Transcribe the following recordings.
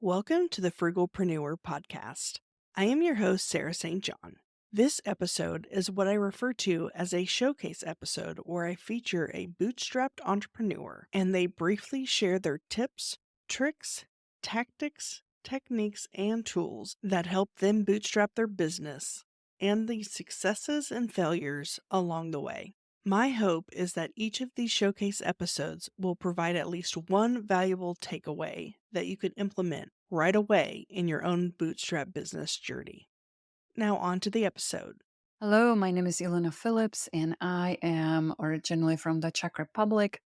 Welcome to the Frugalpreneur podcast. I am your host, Sarah St. John. This episode is what I refer to as a showcase episode where I feature a bootstrapped entrepreneur and they briefly share their tips, tricks, tactics, techniques, and tools that help them bootstrap their business and the successes and failures along the way. My hope is that each of these showcase episodes will provide at least one valuable takeaway that you can implement right away in your own bootstrap business journey. Now, on to the episode. Hello, my name is Ilona Phillips, and I am originally from the Czech Republic.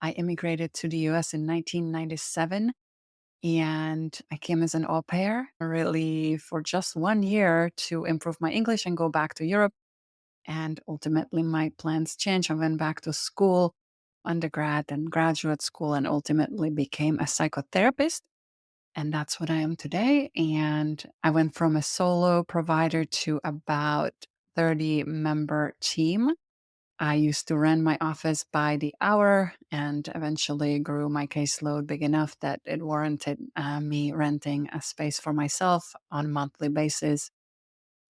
I immigrated to the US in 1997, and I came as an au pair, really for just 1 year to improve my English and go back to Europe. And ultimately, my plans changed. I went back to school, undergrad and graduate school, and ultimately became a psychotherapist. And that's what I am today. And I went from a solo provider to about 30-member team. I used to run my office by the hour and eventually grew my caseload big enough that it warranted me renting a space for myself on a monthly basis.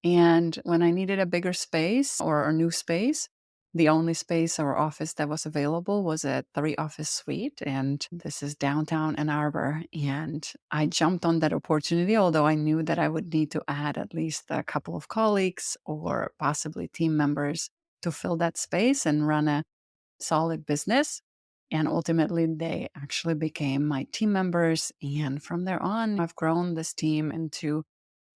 And when I needed a bigger space or a new space, the only space or office that was available was a 3 office suite. And this is downtown Ann Arbor. And I jumped on that opportunity, although I knew that I would need to add at least a couple of colleagues or possibly team members to fill that space and run a solid business. And ultimately, they actually became my team members. And from there on, I've grown this team into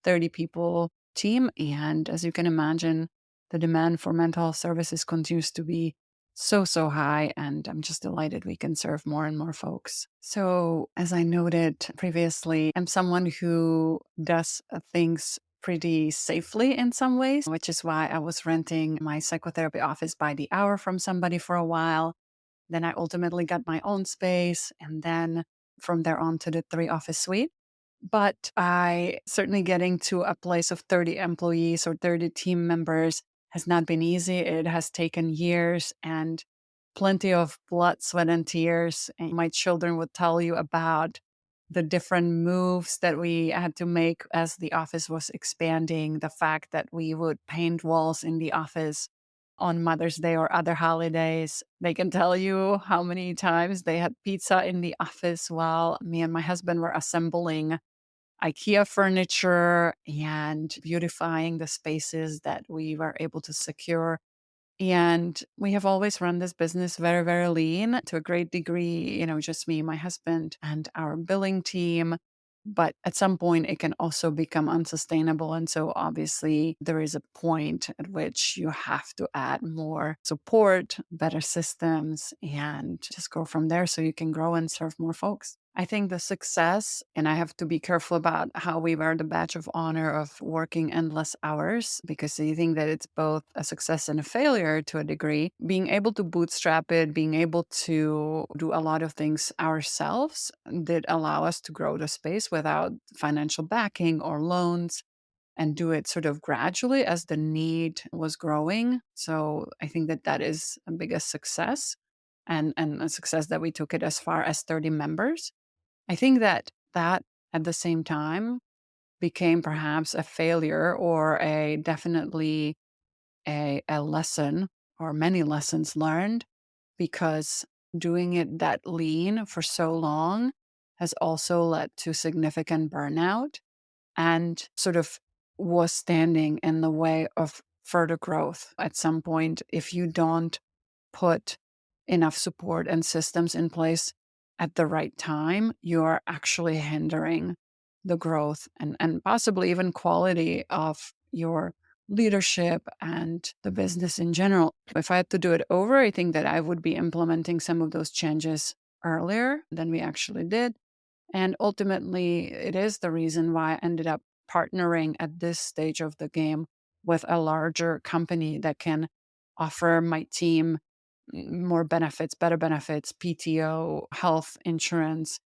30 people team. And as you can imagine, the demand for mental health services continues to be so high. And I'm just delighted we can serve more and more folks. So, as I noted previously, I'm someone who does things pretty safely in some ways, which is why I was renting my psychotherapy office by the hour from somebody for a while. Then I ultimately got my own space. And then from there on to the 3 office suite. But I certainly getting to a place of 30 employees or 30 team members has not been easy. It has taken years and plenty of blood, sweat, and tears. And my children would tell you about the different moves that we had to make as the office was expanding, the fact that we would paint walls in the office on Mother's Day or other holidays. They can tell you how many times they had pizza in the office while me and my husband were assembling IKEA furniture and beautifying the spaces that we were able to secure. And we have always run this business very lean to a great degree, just me, my husband, and our billing team. But at some point, it can also become unsustainable. And so, obviously, there is a point at which you have to add more support, better systems, and just go from there so you can grow and serve more folks. I think the success, and I have to be careful about how we wear the badge of honor of working endless hours, because I think that it's both a success and a failure to a degree. Being able to bootstrap it, being able to do a lot of things ourselves did allow us to grow the space without financial backing or loans and do it sort of gradually as the need was growing. So I think that that is a biggest success and a success that we took it as far as 30 members. I think that that at the same time became perhaps a failure or a definitely a lesson or many lessons learned because doing it that lean for so long has also led to significant burnout and sort of was standing in the way of further growth at some point if you don't put enough support and systems in place at the right time, you are actually hindering the growth and possibly even quality of your leadership and the business in general. If I had to do it over, I think that I would be implementing some of those changes earlier than we actually did. And ultimately, it is the reason why I ended up partnering at this stage of the game with a larger company that can offer my team more benefits, better benefits, PTO, health insurance,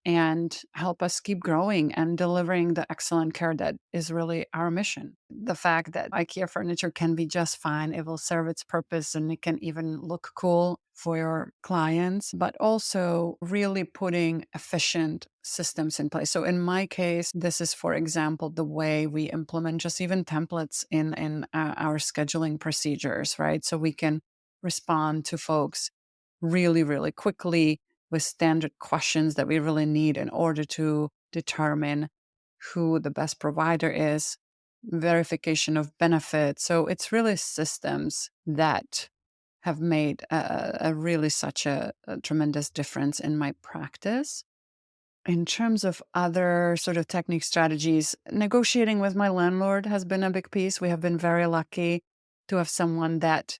and help us keep growing and delivering the excellent care that is really our mission. The fact that IKEA furniture can be just fine, it will serve its purpose and it can even look cool for your clients, but also really putting efficient systems in place. So in my case, this is, for example, the way we implement just even templates in our scheduling procedures, right? So we can respond to folks really, really quickly with standard questions that we really need in order to determine who the best provider is, verification of benefits. So it's really systems that have made a really such a tremendous difference in my practice. In terms of other sort of technique strategies, negotiating with my landlord has been a big piece. We have been very lucky to have someone that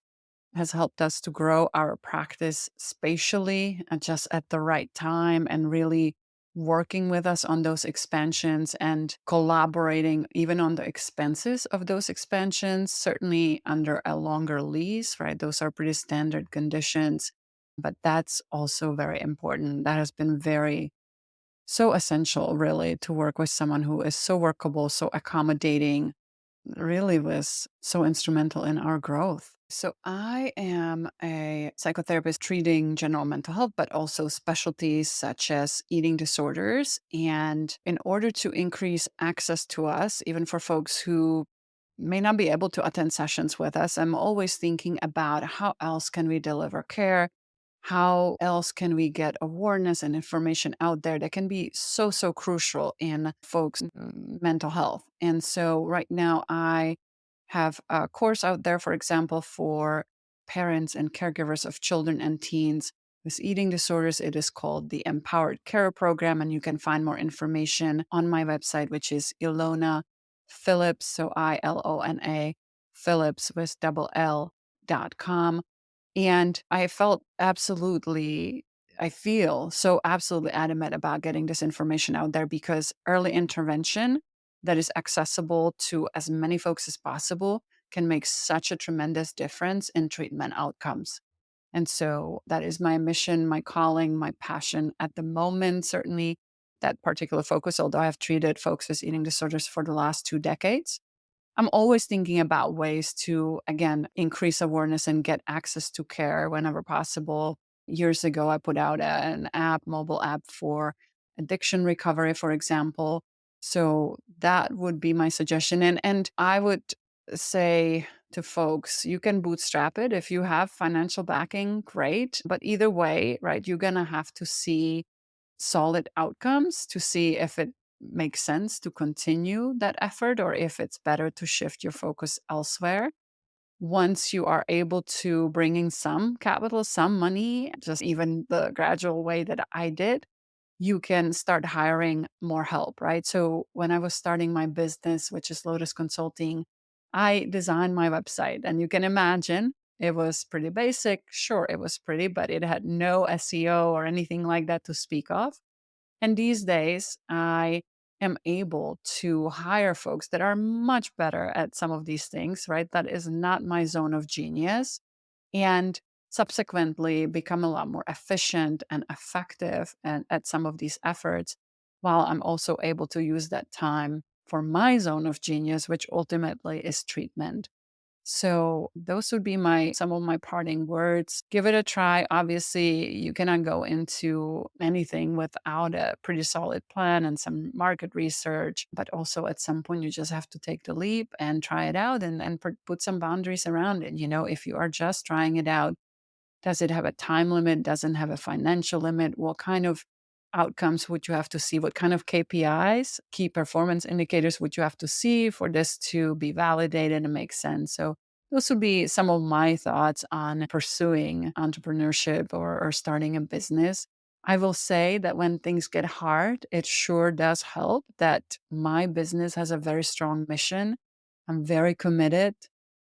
has helped us to grow our practice spatially and just at the right time and really working with us on those expansions and collaborating even on the expenses of those expansions, certainly under a longer lease, right? Those are pretty standard conditions, but that's also very important. That has been very so essential, really, to work with someone who is so workable, so accommodating, really was so instrumental in our growth. So, I am a psychotherapist treating general mental health, but also specialties such as eating disorders. And in order to increase access to us, even for folks who may not be able to attend sessions with us, I'm always thinking about how else can we deliver care? How else can we get awareness and information out there that can be so, so crucial in folks' mental health? And so right now I have a course out there, for example, for parents and caregivers of children and teens with eating disorders. It is called the Empowered Care Program, and you can find more information on my website, which is Ilona Phillips, so Ilona Phillips with double L.com. And I feel so absolutely adamant about getting this information out there because early intervention that is accessible to as many folks as possible can make such a tremendous difference in treatment outcomes. And so that is my mission, my calling, my passion at the moment. Certainly, that particular focus, although I have treated folks with eating disorders for the last 2 decades, I'm always thinking about ways to, again, increase awareness and get access to care whenever possible. Years ago, I put out an mobile app for addiction recovery, for example. So that would be my suggestion. And I would say to folks, you can bootstrap it. If you have financial backing, great. But either way, right, you're going to have to see solid outcomes to see if it makes sense to continue that effort or if it's better to shift your focus elsewhere. Once you are able to bring in some capital, some money, just even the gradual way that I did, you can start hiring more help, right? So when I was starting my business, which is Lotus Consulting, I designed my website and you can imagine it was pretty basic. Sure, it was pretty, but it had no SEO or anything like that to speak of. And these days, I am able to hire folks that are much better at some of these things, right? That is not my zone of genius. And subsequently become a lot more efficient and effective and at some of these efforts, while I'm also able to use that time for my zone of genius, which ultimately is treatment. So those would be my some of my parting words. Give it a try. Obviously, you cannot go into anything without a pretty solid plan and some market research, but also at some point you just have to take the leap and try it out and put some boundaries around it. You know, if you are just trying it out, does it have a time limit? Doesn't have a financial limit? What kind of outcomes would you have to see? What kind of KPIs, key performance indicators, would you have to see for this to be validated and make sense? So, those would be some of my thoughts on pursuing entrepreneurship or starting a business. I will say that when things get hard, it sure does help that my business has a very strong mission. I'm very committed,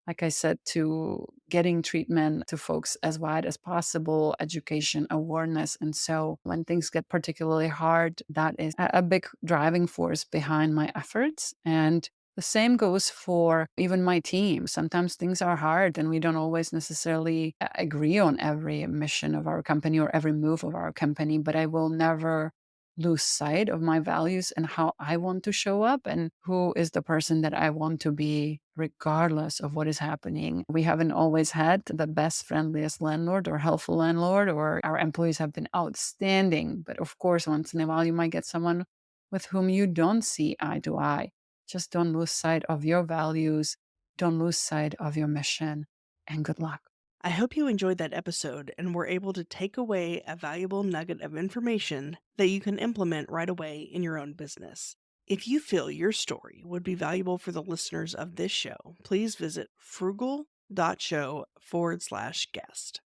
like I said, to getting treatment to folks as wide as possible, education, awareness. And so when things get particularly hard, that is a big driving force behind my efforts. And the same goes for even my team. Sometimes things are hard and we don't always necessarily agree on every mission of our company or every move of our company, but I will never lose sight of my values and how I want to show up and who is the person that I want to be, regardless of what is happening. We haven't always had the best, friendliest landlord or helpful landlord, or our employees have been outstanding. But of course, once in a while, you might get someone with whom you don't see eye to eye. Just don't lose sight of your values, don't lose sight of your mission, and good luck. I hope you enjoyed that episode and were able to take away a valuable nugget of information that you can implement right away in your own business. If you feel your story would be valuable for the listeners of this show, please visit frugal.show/guest.